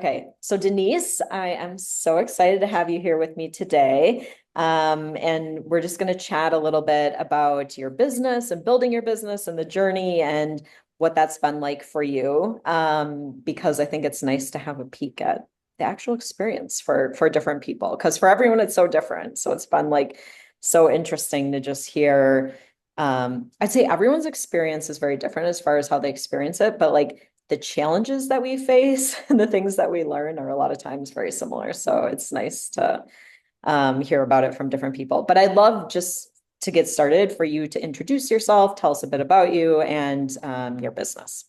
Okay, so Denise, I am so excited to have you here with me today. And we're just going to chat a little bit about your business and building your business and the journey and what that's been like for you. Because I think it's nice to have a peek at the actual experience for different people. Because for everyone, it's so different. So it's been like so interesting to just hear. I'd say everyone's experience is very different as far as how they experience it, but like the challenges that we face and the things that we learn are a lot of times very similar. So it's nice to hear about it from different people. But I'd love just to get started for you to introduce yourself, tell us a bit about you and your business.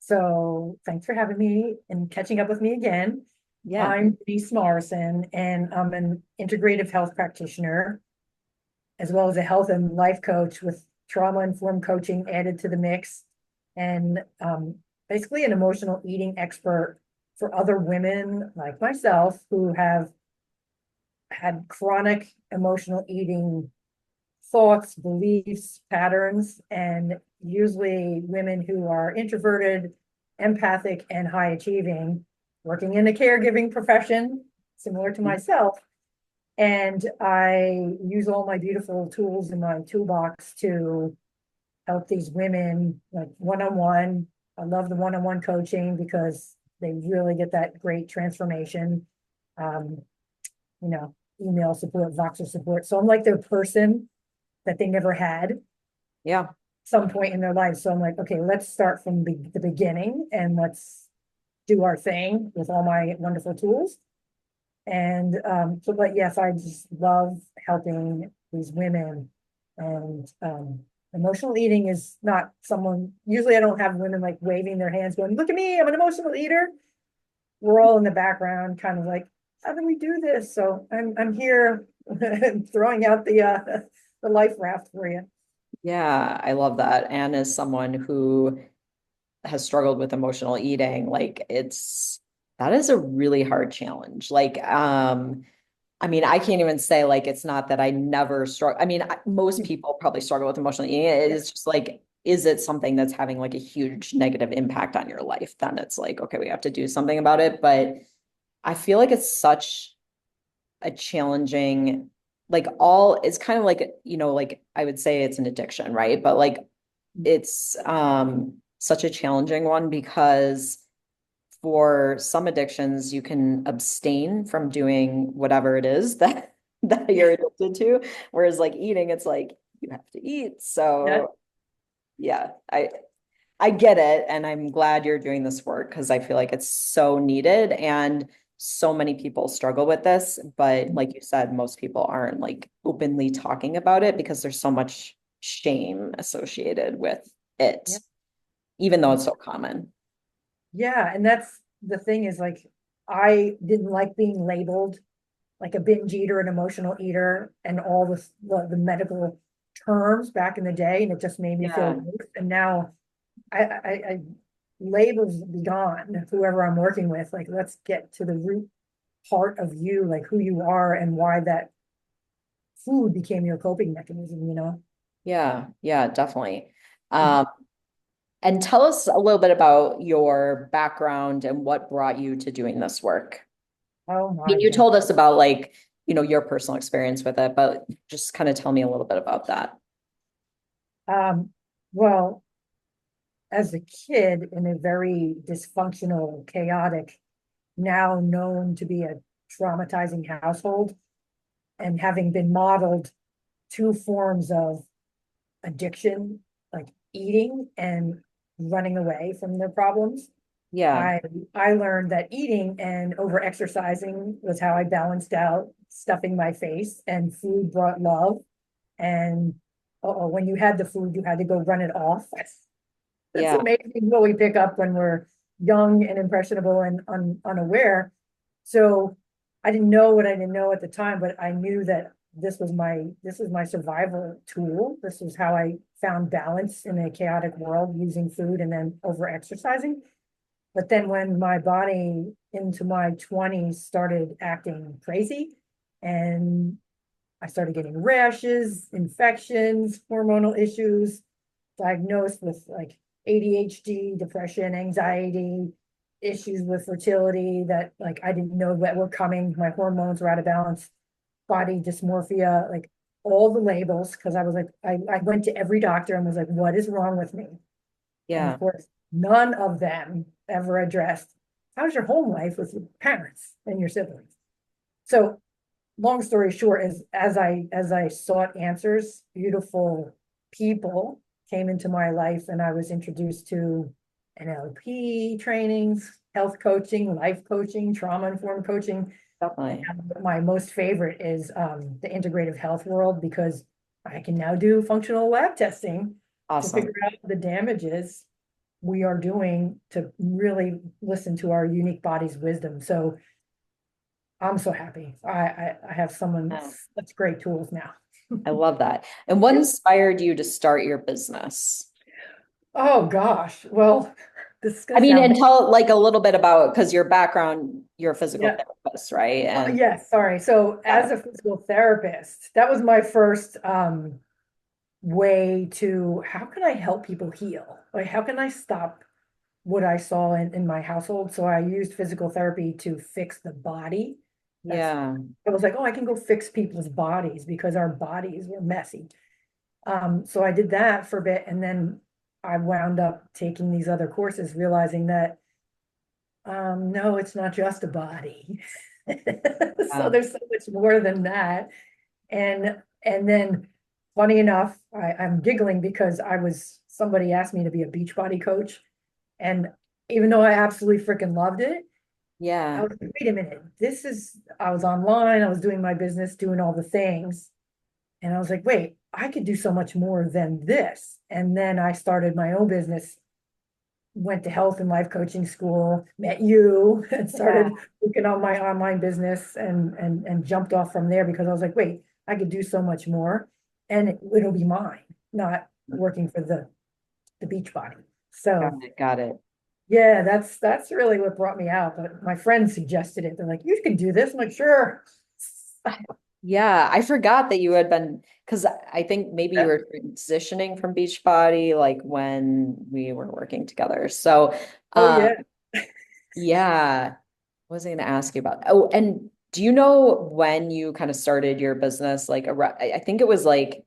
So thanks for having me and catching up with me again. Yeah. I'm Denise Morrison, and I'm an integrative health practitioner, as well as a health and life coach with trauma-informed coaching added to the mix, and basically an emotional eating expert for other women like myself who have had chronic emotional eating thoughts, beliefs, patterns, and usually women who are introverted, empathic, and high achieving, working in a caregiving profession, similar to myself. And I use all my beautiful tools in my toolbox to help these women, like one on one. I love the one on one coaching because they really get that great transformation. Um, you know, email support, Voxer support. So I'm like their person that they never had Yeah. some point in their life. So I'm like, okay, let's start from the beginning and let's do our thing with all my wonderful tools. And but yes, I just love helping these women. And emotional eating is not someone, usually I don't have women like waving their hands going, look at me, I'm an emotional eater. We're all in the background, kind of like, how do we do this? So I'm here throwing out the life raft for you. Yeah, I love that. And as someone who has struggled with emotional eating, like that is a really hard challenge. I mean, I can't even say like it's not that I never struggle. I mean, most people probably struggle with emotional eating. It Yeah. is just like, is it something that's having like a huge negative impact on your life? Then it's like, okay, we have to do something about it. But I feel like it's such a challenging, it's kind of like, like I would say it's an addiction, right? But like it's such a challenging one because for some addictions, you can abstain from doing whatever it is that that you're addicted to. Whereas like eating, it's like you have to eat. Yeah. So yeah, I get it. And I'm glad you're doing this work because I feel like it's so needed. And so many people struggle with this. But like you said, most people aren't like openly talking about it because there's so much shame associated with it, Yeah. even though it's so common. Yeah. And that's the thing is like, I didn't like being labeled like a binge eater, an emotional eater, and all the medical terms back in the day. And it just made me feel Yeah. worse. And now I labels be gone, whoever I'm working with. Like, let's get to the root part of you, like who you are and why that food became your coping mechanism, you know? Yeah, yeah, definitely. Um, and tell us a little bit about your background and what brought you to doing this work. Oh I mean, my you God. told us about like, your personal experience with it, but just kind of tell me a little bit about that. Um, well, as a kid in a very dysfunctional, chaotic, now known to be a traumatizing household, and having been modeled two forms of addiction, like eating and running away from their problems. Yeah, I I learned that eating and over exercising was how I balanced out stuffing my face, and food brought love. And when you had the food, you had to go run it off. That's yeah, amazing what we pick up when we're young and impressionable and unaware. So I didn't know what I didn't know at the time, but I knew that this was my survival tool. This was how I found balance in a chaotic world, using food and then over exercising. But then when my body into my 20s started acting crazy, and I started getting rashes, infections, hormonal issues, diagnosed with like ADHD, depression, anxiety. issues with fertility that like I didn't know that were coming. My hormones were out of balance, body dysmorphia, like all the labels, because I was like, I went to every doctor and was like, what is wrong with me? And Yeah. of course, none of them ever addressed how's your home life with your parents and your siblings. So long story short is as I sought answers, beautiful people came into my life and I was introduced to NLP trainings, health coaching, life coaching, trauma informed coaching. And Definitely. my most favorite is the integrative health world because I can now do functional lab testing to Awesome. figure out the damages we are doing to really listen to our unique body's wisdom. So I'm so happy. I have someone Yeah. such great tools now. I love that. And what Yeah. inspired you to start your business? Oh gosh. Well, this is I gonna mean, sound and bad. tell like a little bit about, because your background, you're a physical Yeah. therapist, right? And Yes, sorry. So got as it. a physical therapist, that was my first way to how can I help people heal? Like how can I stop what I saw in my household? So I used physical therapy to fix the body. That's Yeah. I was like, oh, I can go fix people's bodies because our bodies were messy. So I did that for a bit, and then I wound up taking these other courses, realizing that no, it's not just a body. So Yeah. there's so much more than that. And then funny enough, I'm giggling because somebody asked me to be a Beachbody coach. And even though I absolutely freaking loved it, I Yeah. was like, wait a minute, I was online, I was doing my business, doing all the things. And I was like, wait, I could do so much more than this. And then I started my own business, went to health and life coaching school, met you, and Yeah. started working on my online business and jumped off from there because I was like, wait, I could do so much more and it'll be mine, not working for the beach body. Got So it. Got it. yeah, that's really what brought me out. But my friends suggested it. They're like, you can do this. I'm like, sure. Yeah. I forgot that you had been, because I think maybe you were transitioning from Beachbody like when we were working together. So, Oh um, yeah. yeah. What was I going to ask you about? Oh, and do you know when you kind of started your business? Like, I think it was like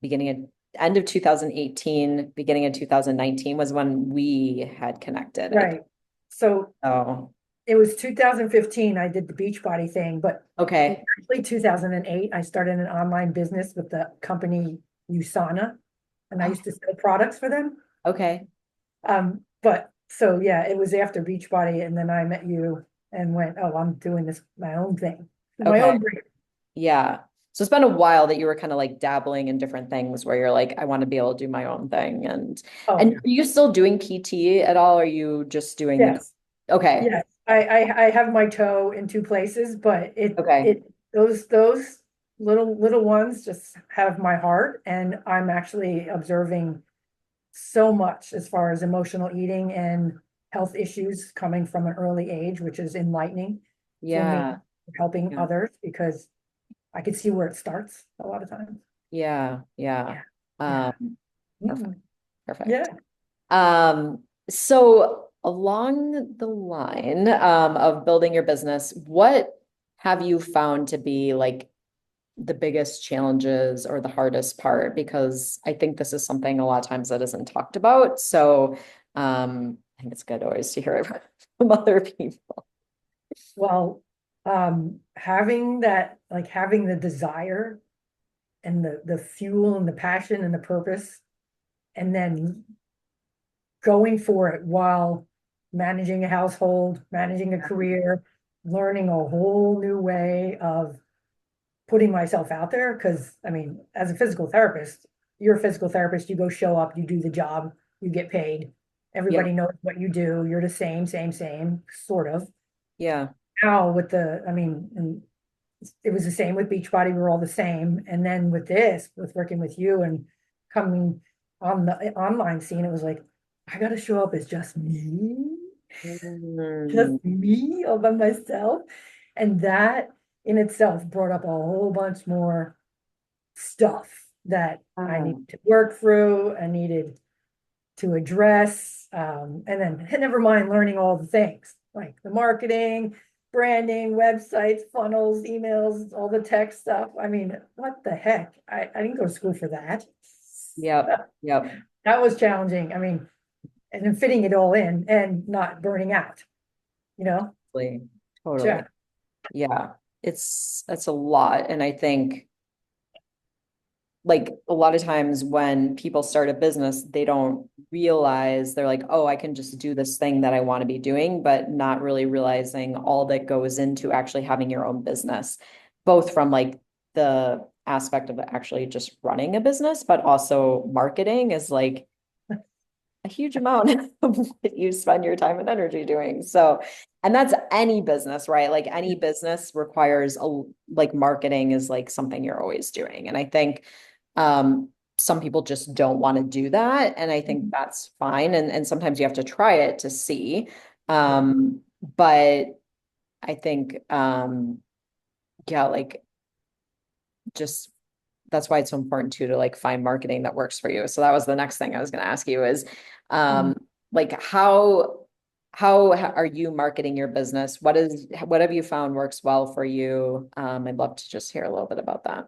beginning of end of 2018, beginning of 2019 was when we had connected. I Right. So oh, it was 2015, I did the Beachbody thing, but okay, actually 2008, I started an online business with the company USANA, and I oh, used to sell products for them. okay, But so yeah, it was after Beachbody, and then I met you and went, oh, I'm doing this my own thing, my okay, own brand. yeah. So it's been a while that you were kind of like dabbling in different things where you're like, I want to be able to do my own thing. Oh And yeah, are you still doing PT at all? Or are you just doing the yes, okay, yes. I have my toe in two places, but okay, those little ones just have my heart, and I'm actually observing so much as far as emotional eating and health issues coming from an early age, which is enlightening for me, yeah, helping yeah, others because I could see where it starts a lot of times. yeah, yeah. Yeah. Yeah. Um, perfect, Mhm. perfect. Yeah. So along the line of building your business, what have you found to be like the biggest challenges or the hardest part? Because I think this is something a lot of times that isn't talked about. So I think it's good always to hear it from other people. Well, having that, like having the desire and the fuel and the passion and the purpose, and then going for it while managing a household, managing a career, learning a whole new way of putting myself out there. Because, I mean, as a physical therapist, you're a physical therapist, you go show up, you do the job, you get paid. Yep. Everybody knows what you do. You're the same, sort of. Yeah. Now with I mean, and it was the same with Beachbody, we're all the same. And then with this, with working with you and coming on the online scene, it was like, I got to show up as just Mm, me all by myself. And that in itself brought up a whole bunch more stuff that I ah, needed to work through. I needed to address. And then never mind learning all the things like the marketing, branding, websites, funnels, emails, all the tech stuff. I mean, what the heck? I didn't go to school for that. Yep. Yep. That was challenging. I mean, and then fitting it all in and not burning out, you know? Totally. Yeah. Totally. Yeah. It's a lot. And I think like a lot of times when people start a business, they don't realize they're like, oh, I can just do this thing that I want to be doing, but not really realizing all that goes into actually having your own business, both from like the aspect of actually just running a business, but also marketing is like a huge amount of what you spend your time and energy doing. So, and that's any business, right? Like any business requires like marketing is like something you're always doing. And I think some people just don't want to do that. And I think that's fine. And sometimes you have to try it to see. Yeah. But I think yeah, like just that's why it's so important too to like find marketing that works for you. So that was the next thing I was going to ask you is Mhm. like how are you marketing your business? What have you found works well for you? I'd love to just hear a little bit about that.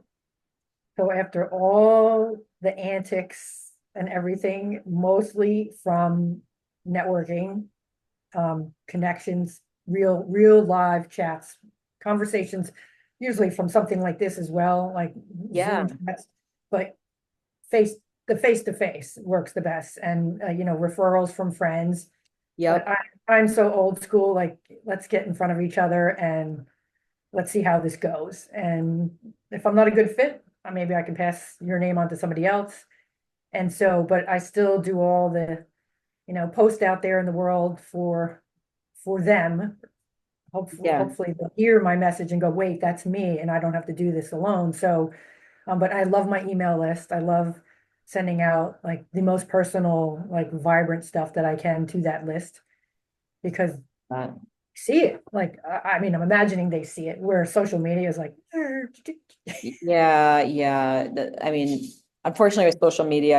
So after all the antics and everything, mostly from networking, connections, real live chats, conversations, usually from something like this as well, like Yeah. Zoom chats, but face face to face works the best, and referrals from friends. But Yep. I'm so old school, like let's get in front of each other and let's see how this goes. And if I'm not a good fit, maybe I can pass your name on to somebody else. And so, but I still do all the, post out there in the world for them. Yeah. Hopefully they'll hear my message and go, wait, that's me, and I don't have to do this alone. So, but I love my email list. I love sending out like the most personal, like vibrant stuff that I can to that list because Uh, see it. Like, I mean, I'm imagining they see it where social media is like, yeah, yeah. I mean, unfortunately with social media,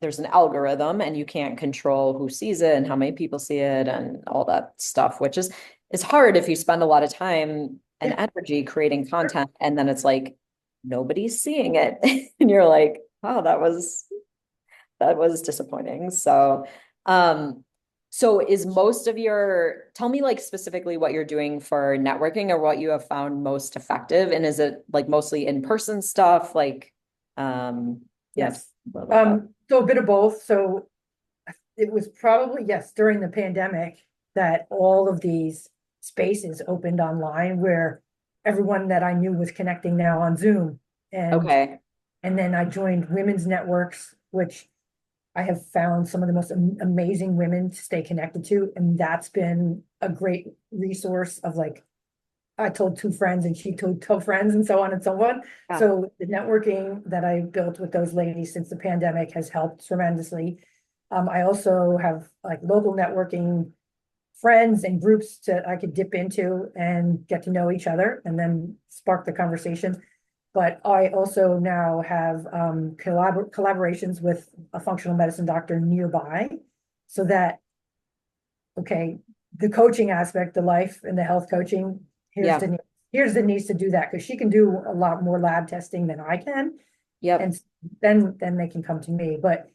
there's an algorithm and you can't control who sees it and how many people see it and all that stuff, which is hard if you spend a lot of time and yeah, energy creating content and then it's like nobody's seeing it. And you're like, oh, that was disappointing. Um, so is most of tell me like specifically what you're doing for networking or what you have found most effective. And is it like mostly in-person stuff? Like, yeah, tell yes. me a little bit about So a bit of both. So it was probably, yes, during the pandemic that all of these spaces opened online where everyone that I knew was connecting now on Zoom. it. And Okay. and then I joined women's networks, which I have found some of the most amazing women to stay connected to. And that's been a great resource of like, I told two friends and she told two friends and so on and so on. Yeah. So the networking that I built with those ladies since the pandemic has helped tremendously. I also have like local networking friends and groups that I could dip into and get to know each other and then spark the conversation. But I also now have collaborations with a functional medicine doctor nearby so that, okay, the coaching aspect, the life and the health coaching, here's Yeah. the here's the needs to do that because she can do a lot more lab testing than I can. Yep. And then they can come to me. But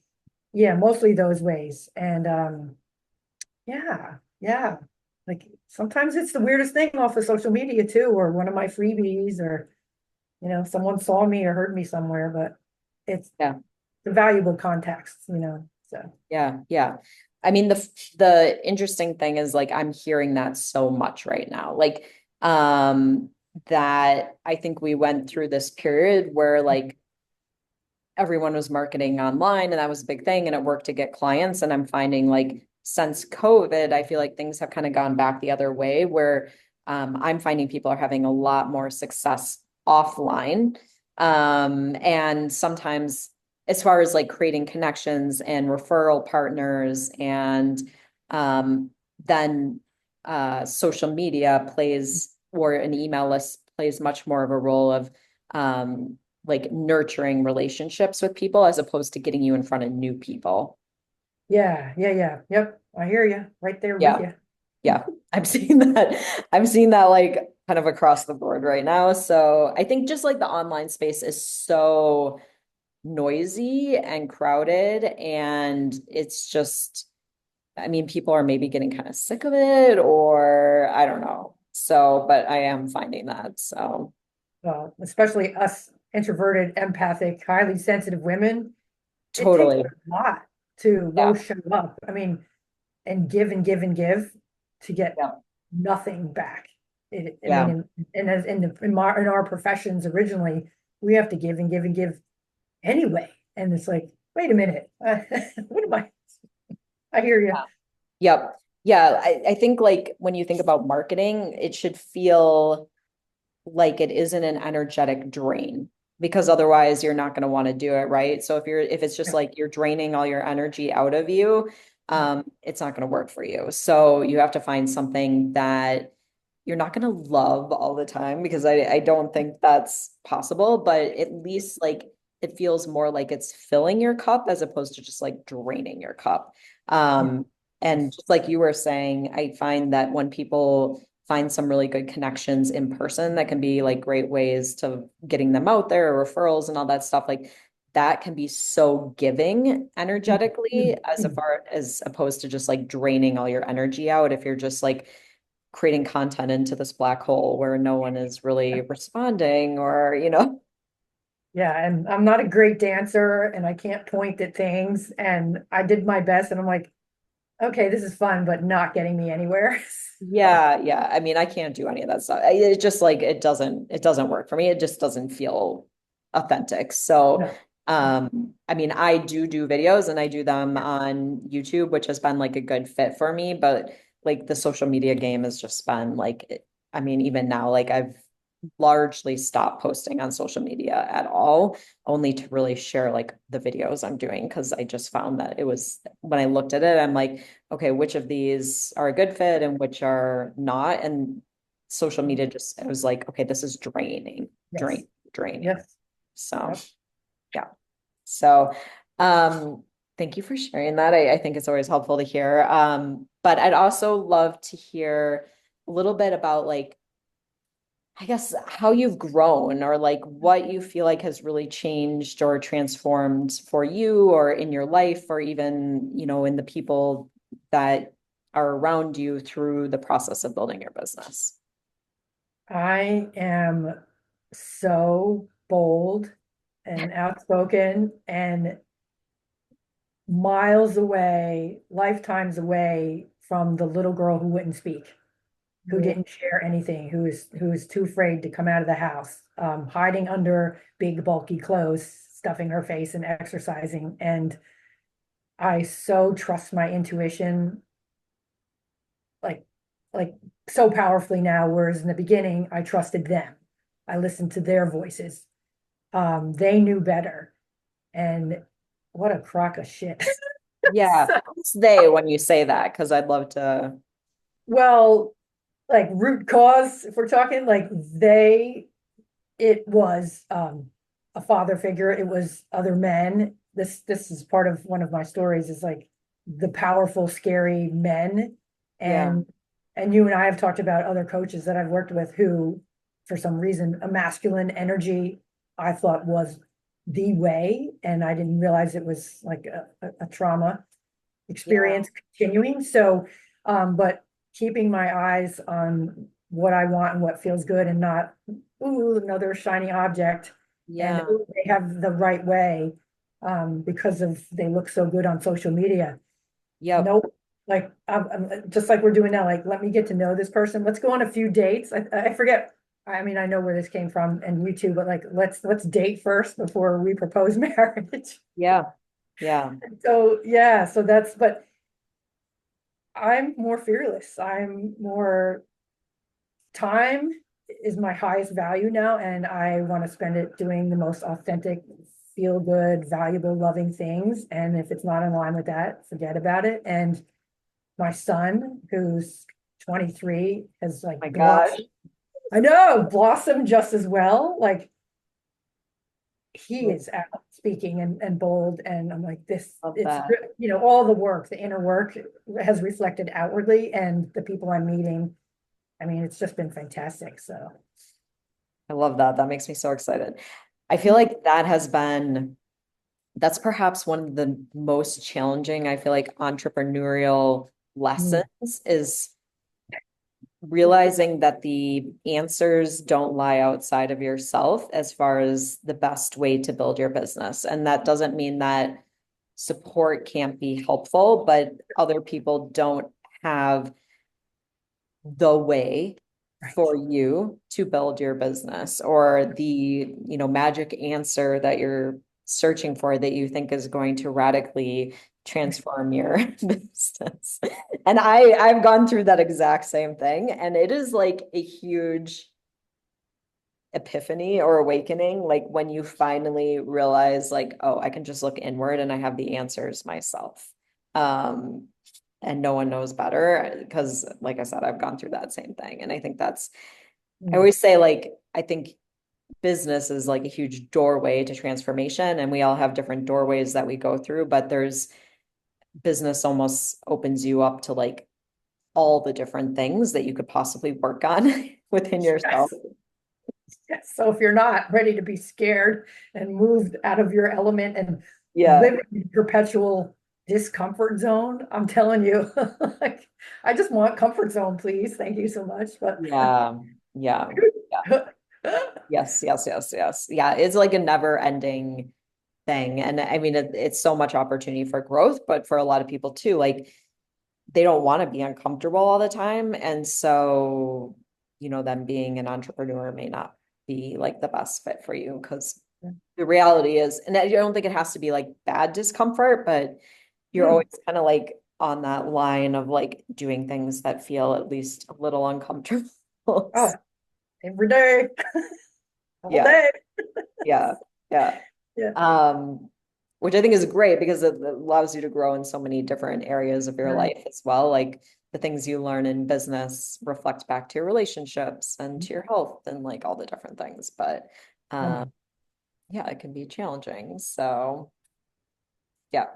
yeah, mostly those ways. And yeah, yeah. Like sometimes it's the weirdest thing off of social media too, or one of my freebies, or someone saw me or heard me somewhere, but it's Yeah. the valuable context, so Yeah. Yeah. I mean, the interesting thing is like I'm hearing that so much right now. Like, that I think we went through this period where like everyone was marketing online and that was a big thing and it worked to get clients. And I'm finding like since COVID, I feel like things have kind of gone back the other way where I'm finding people are having a lot more success offline. And sometimes as far as like creating connections and referral partners and then social media plays or an email list plays much more of a role of like nurturing relationships with people as opposed to getting you in front of new people. Yeah, yeah, yeah. Yep. I hear you. Right there with Yeah. you. Yeah. I'm seeing that. I'm seeing that like kind of across the board right now. So I think just like the online space is so noisy and crowded, and it's just, I mean, people are maybe getting kind of sick of it, or I don't know. So, but I am finding that. So, Especially us introverted, empathic, highly sensitive women, it takes totally. a lot to Yeah. go show up. I mean, and give and give and give to get Yeah. nothing back. I Yeah. mean, and as in our professions originally, we have to give and give and give anyway. And it's like, wait a minute, what am I? I hear you. Yep. Yeah. I think like when you think about marketing, it should feel like it isn't an energetic drain, because otherwise you're not going to want to do it, right? So if it's just like you're draining all your energy out of you, it's not going to work for you. So you have to find something that you're not going to love all the time, because I don't think that's possible, but at least like it feels more like it's filling your cup as opposed to just like draining your cup. Yeah. Um, and Yes. just like you were saying, I find that when people find some really good connections in person, that can be like great ways to getting them out there, or referrals and all that stuff. Like that can be so giving Mm, energetically, mm, as mm. far as opposed to just like draining all your energy out if you're just like creating content into this black hole where no one is really responding, or Yeah, and I'm not a great dancer and I can't point at things. And I did my best and I'm like, okay, this is fun, but not getting me anywhere. So, yeah. I mean, I can't do any of that stuff. It's just like it doesn't work for me. It just doesn't feel authentic. So, no. I mean, I do videos, and I do them on YouTube, which has been like a good fit for me, but like the social media game has just been like I mean, even now, like I've largely stopped posting on social media at all, only to really share like the videos I'm doing, because I just found that it was, when I looked at it, I'm like, okay, which of these are a good fit and which are not? And social media just, it was like, okay, this is Yes. draining. Yes. So Yep. yeah. So thank you for sharing that. I think it's always helpful to hear. But I'd also love to hear a little bit about like, I guess, how you've grown, or like what you feel like has really changed or transformed for you, or in your life, or even, in the people that are around you through the process of building your business. I am so bold and outspoken and miles away, lifetimes away from the little girl who wouldn't speak, who Yeah. didn't share anything, who is too afraid to come out of the house, hiding under big bulky clothes, stuffing her face and exercising. And I so trust my intuition, like like so powerfully now, whereas in the beginning I trusted them. I listened to their voices. They knew better. And what a crock of shit. Yeah. So, Who's they when you say that? Because I'd love to. well, like root cause, if we're talking like it was a father figure, it was other men. This is part of one of my stories, is like the powerful, scary men. Yeah. And you and I have talked about other coaches that I've worked with who, for some reason, a masculine energy I thought was the way, and I didn't realize it was like a trauma Yeah. experience continuing. So, but keeping my eyes on what I want and what feels good, and not, ooh, another shiny object, and Yeah. ooh, they have the right way, because of they look so good on social media. Yep. Nope. Like just like we're doing now, like let me get to know this person. Let's go on a few dates. I forget. I mean, I know where this came from and you too, but like let's date first before we propose marriage. Yeah. Yeah. So yeah, so that's, but I'm more fearless. I'm more, time is my highest value now, and I want to spend it doing the most authentic, feel good, valuable, loving things. And if it's not in line with that, forget about it. And my son, who's 23, has like My gosh. blossomed. I know, blossomed just as well. Like he is out speaking and bold. And I'm like, this, Love it's, that. you know, all the work, the inner work has reflected outwardly, and the people I'm meeting, I mean, it's just been fantastic. So, I love that. That makes me so excited. I feel like that's perhaps one of the most challenging, I feel like, entrepreneurial mm, lessons is realizing that the answers don't lie outside of yourself as far as the best way to build your business. And that doesn't mean that support can't be helpful, but other people don't have the way right. for you to build your business or the magic answer that you're searching for that you think is going to radically transform your business. And I've gone through that exact same thing, and it is like a huge epiphany or awakening, like when you finally realize like, oh, I can just look inward and I have the answers myself. Um, and no one knows better because, like I said, I've gone through that same thing. And I think I Mm, always say, like, I think business is like a huge doorway to transformation, and we all have different doorways that we go through, but there's business almost opens you up to like all the different things that you could possibly work on within yourself. yes. Yes. So if you're not ready to be scared and moved out of your element and Yeah. live in perpetual discomfort zone, I'm telling you, like, I just want comfort zone, please. Thank you so much. But Yeah. Yeah. Yeah. Yes, yes, yes, yes. Yeah, it's like a never ending thing. And I mean, it's so much opportunity for growth, but for a lot of people too, like they don't want to be uncomfortable all the time. And so, them being an entrepreneur may not be like the best fit for you because the reality is, and I don't think it has to be like bad discomfort, but you're always Mm. kind of like on that line of like doing things that feel at least a little uncomfortable. Oh, every day, all Yeah, day. yeah, yeah. Yeah. Um, which I think is great because it allows you to grow in so many different areas of your Right. life as well. Like the things you learn in business reflect back to your relationships and to your health and like all the different things. But Um, yeah, it can be challenging. So yeah.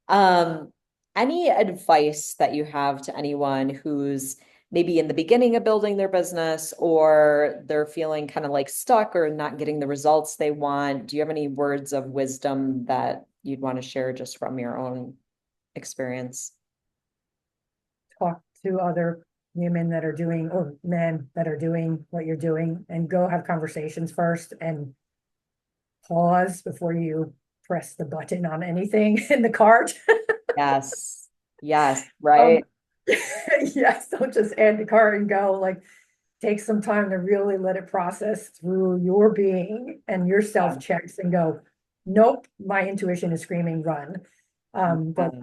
Um, any advice that you have to anyone who's maybe in the beginning of building their business or they're feeling kind of like stuck or not getting the results they want? Do you have any words of wisdom that you'd want to share just from your own experience? talk to other women that are doing, or men that are doing what you're doing, and go have conversations first and pause before you press the button on anything in the cart. Yes. Yes, Um, right? yes, don't just add the cart and go. Like, take some time to really let it process through your being and your Yeah. self checks and go, nope, my intuition is screaming run. But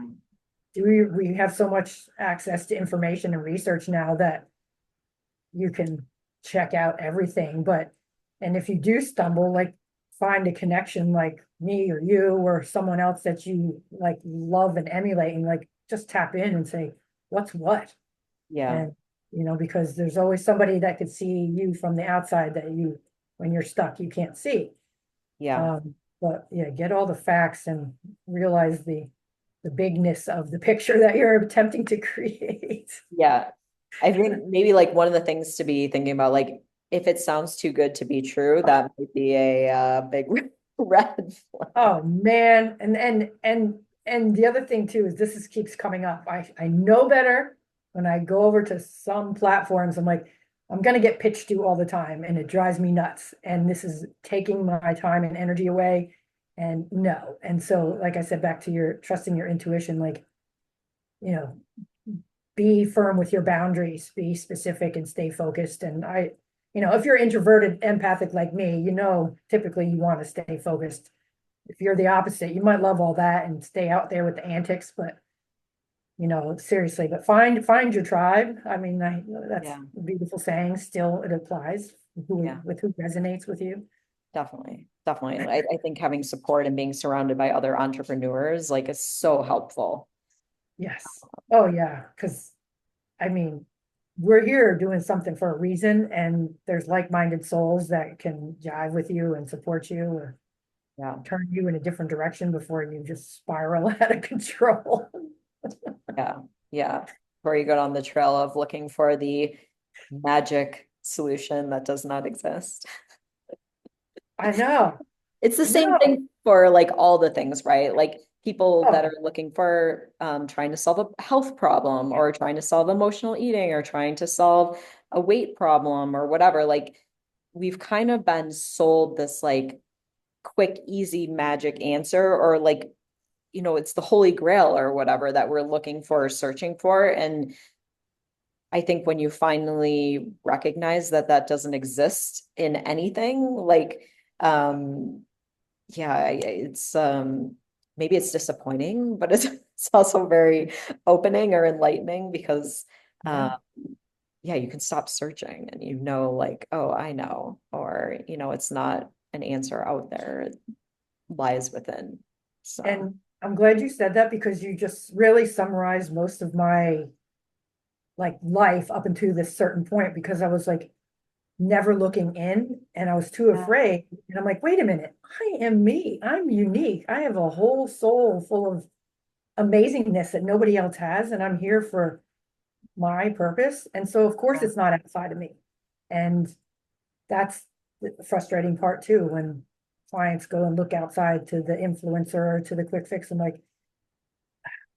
we have so much access to information and research now that you can check out everything. But, and if you do stumble, like, find a connection like me or you or someone else that you like love and emulate, and like just tap in and say, what's what? Yeah. And, because there's always somebody that could see you from the outside that when you're stuck, you can't see. Yeah. But yeah, get all the facts and realize the bigness of the picture that you're attempting to create. Yeah. I think maybe like one of the things to be thinking about, like if it sounds too good to be true, that might be a big red flag. Oh man, and the other thing too is keeps coming up. I know better when I go over to some platforms. I'm like, I'm gonna get pitched to all the time, and it drives me nuts. And this is taking my time and energy away. And no, and so like I said, back to your trusting your intuition, like, you know, be firm with your boundaries, be specific and stay focused. And if you're introverted, empathic like me, typically you want to stay focused. If you're the opposite, you might love all that and stay out there with the antics, but seriously, but find your tribe. I mean, that's Yeah. a beautiful saying. Still, it applies Yeah. who resonates with you. Definitely. Definitely. I think having support and being surrounded by other entrepreneurs like is so helpful. Yes. Oh yeah, because I mean, we're here doing something for a reason, and there's like-minded souls that can jive with you and support you. Yeah. turn you in a different direction before you just spiral out of control. Yeah. Yeah. Where you go down the trail of looking for the magic solution that does not exist. I know, It's the I same know. thing for like all the things, right? Like people that Oh, are looking for trying to solve a health problem or trying to solve emotional eating or trying to solve a weight problem or whatever. Like we've kind of been sold this like quick, easy magic answer or like, it's the holy grail or whatever that we're looking for or searching for. And I think when you finally recognize that that doesn't exist in anything, like, um, yeah, it's maybe it's disappointing, but it's also very opening or enlightening because yeah. yeah, you can stop searching and like, oh, I know, or it's not an answer out there, it lies within. So And I'm glad you said that because you just really summarized most of my like life up until this certain point because I was like never looking in and I was too yeah, afraid. And I'm like, wait a minute, I am me. I'm unique. I have a whole soul full of amazingness that nobody else has. And I'm here for my purpose. And so, of course, it's not outside of me. And that's the frustrating part too when clients go and look outside to the influencer or to the quick fix. I'm like,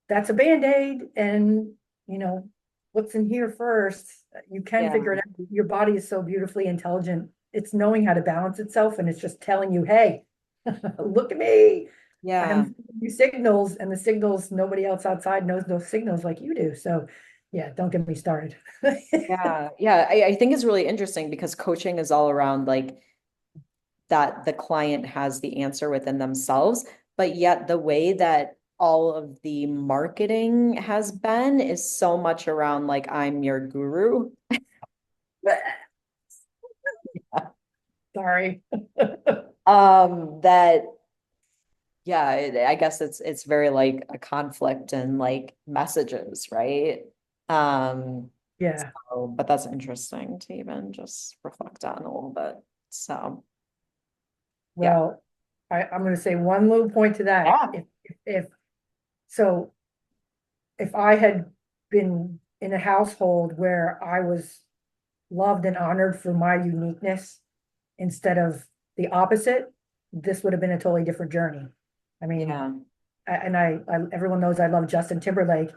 that's a band-aid. And, you know, what's in here first, you can yeah, figure it out. Your body is so beautifully intelligent. It's knowing how to balance itself and it's just telling you, hey, look at me. I am yeah. sending you signals, and the signals, nobody else outside knows those signals like you do. So, yeah, don't get me started. Yeah, yeah. I think it's really interesting because coaching is all around like that the client has the answer within themselves, but yet the way that all of the marketing has been is so much around like I'm your guru. Sorry. That yeah, I guess it's very like a conflict and like messages, right? Um, Yeah. but that's interesting to even just reflect on a little bit. So yeah. Well, I'm going to say one little point to that. Yeah. If so, if I had been in a household where I was loved and honored for my uniqueness instead of the opposite, this would have been a totally different journey. I mean, Yeah. everyone knows I love Justin Timberlake.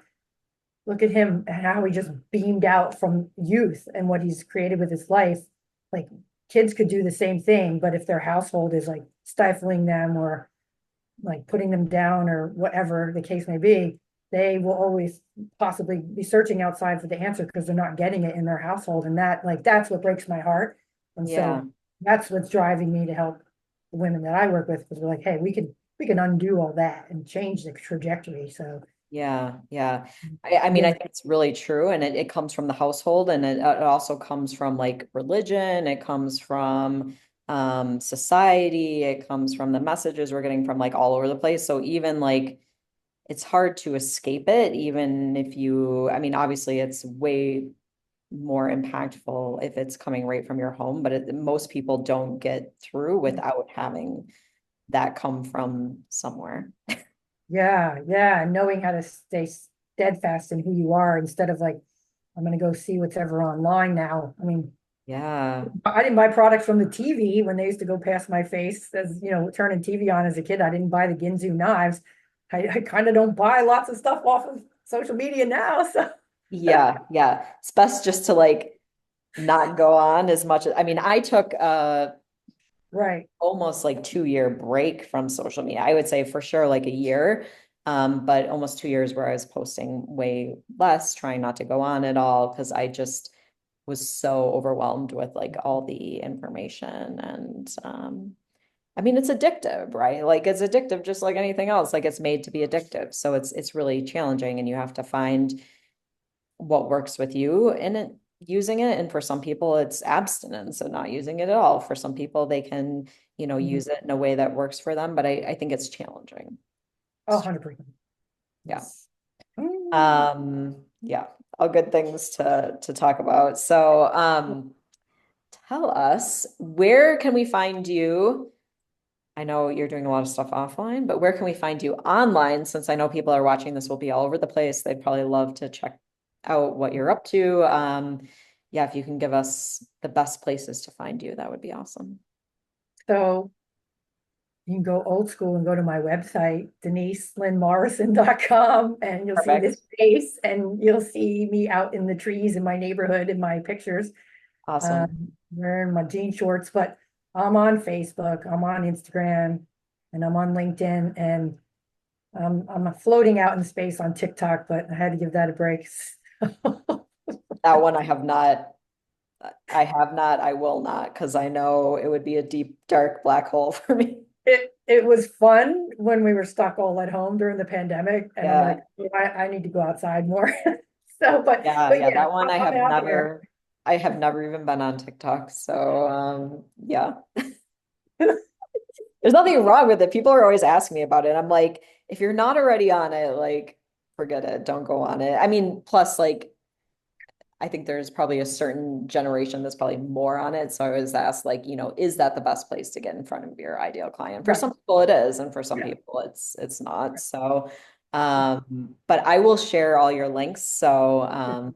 Look at him and how he just beamed out from youth and what he's created with his life. Like kids could do the same thing, but if their household is like stifling them or like putting them down or whatever the case may be, they will always possibly be searching outside for the answer because they're not getting it in their household. And that's what breaks my heart. And Yeah. so that's what's driving me to help the women that I work with because we're like, hey, we can undo all that and change the trajectory. So Yeah, yeah. I mean, I yeah, think it's really true. And it comes from the household and it also comes from like religion. It comes from society. It comes from the messages we're getting from like all over the place. So even like it's hard to escape it, even if I mean, obviously it's way more impactful if it's coming right from your home, but most people don't get through without having that come from somewhere. yeah, and knowing how to stay steadfast in who you are instead of like, I'm gonna go see what's ever online now. I mean, Yeah. I didn't buy products from the TV when they used to go past my face as, turning TV on as a kid. I didn't buy the Ginzu knives. I kind of don't buy lots of stuff off of social media now. So, Yeah, yeah. It's best just to like not go on as much. I mean, I took right. almost like 2 year break from social media. I would say for sure like a year. But almost 2 years where I was posting way less, trying not to go on at all because I just was so overwhelmed with like all the information and I mean it's addictive, right? Like it's addictive just like anything else. Like it's made to be addictive. So it's really challenging and you have to find what works with you in it using it. And for some people, it's abstinence, so not using it at all. For some people, they can, Mhm. use it in a way that works for them. But I think it's challenging. Oh, 100%. Yeah. Yes. Mm. Yeah, all good things to talk about. So tell us, where can we find you I know you're doing a lot of stuff offline, but where can we find you online? Since I know people are watching this will be all over the place. They'd probably love to check out what you're up to. Yeah, if you can give us the best places to find you, that would be awesome. So you can go old school and go to my website, deniselynmorrison.com, and you'll see this Perfect. face and you'll see me out in the trees in my neighborhood in my pictures, Awesome. wearing my jean shorts, but I'm on Facebook, I'm on Instagram, and I'm on LinkedIn, and I'm floating out in space on TikTok, but I had to give that a break. That one I will not, because I know it would be a deep, dark black hole for me. It was fun when we were stuck all at home during the pandemic, and I'm like, Yeah. "Oh, I need to go outside more." So, Yeah, but yeah, yeah, that one I'm out there. I have never even been on TikTok. So yeah. There's nothing wrong with it. People are always asking me about it. I'm like, if you're not already on it, like forget it. Don't go on it. I mean, plus like I think there's probably a certain generation that's probably more on it. So I always ask, like, is that the best place to get in front of your ideal client? For Right. some people it is, and for some Yeah. people it's not. So but I will share all your links so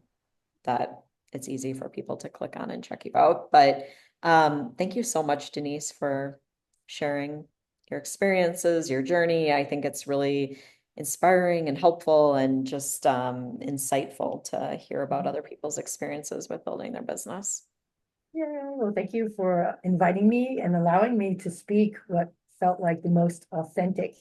that it's easy for people to click on and check you out. But thank you so much, Denise, for sharing your experiences, your journey. I think it's really inspiring and helpful and just insightful to hear about other people's experiences with building their business. Yeah. Well, thank you for inviting me and allowing me to speak what felt like the most authentic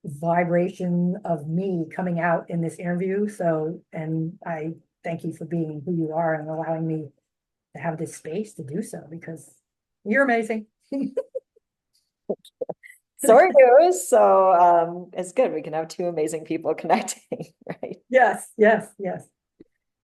vibration of me coming out in this interview. So, and I thank you for being who you are and allowing me to have this space to do so because you're amazing. So are you. So it's good. We can have two amazing people connecting, right? Yes, yes, yes.